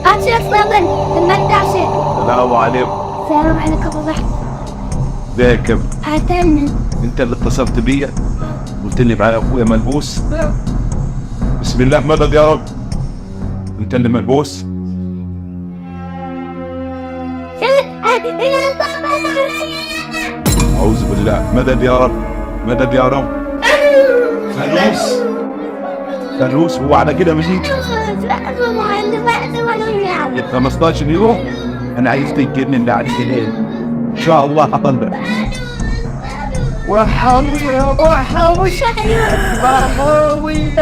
أشرف صبر المدرسة. السلام عليكم. السلام عليكم أبو بحر. ازيك؟ قاتلني. انت اللي اتصلت بيا قلت لي معايا اخويا ملبوس. بسم الله مدد يا رب. انت اللي ملبوس. اعوذ بالله. مدد يا رب، مدد يا رب. فانوس، فانوس هو على كده منيك 15 يوم. انا عايز تنكرني اللي عليك ليه؟ ان شاء الله هطلع. وحاوي وحاوي وحاوي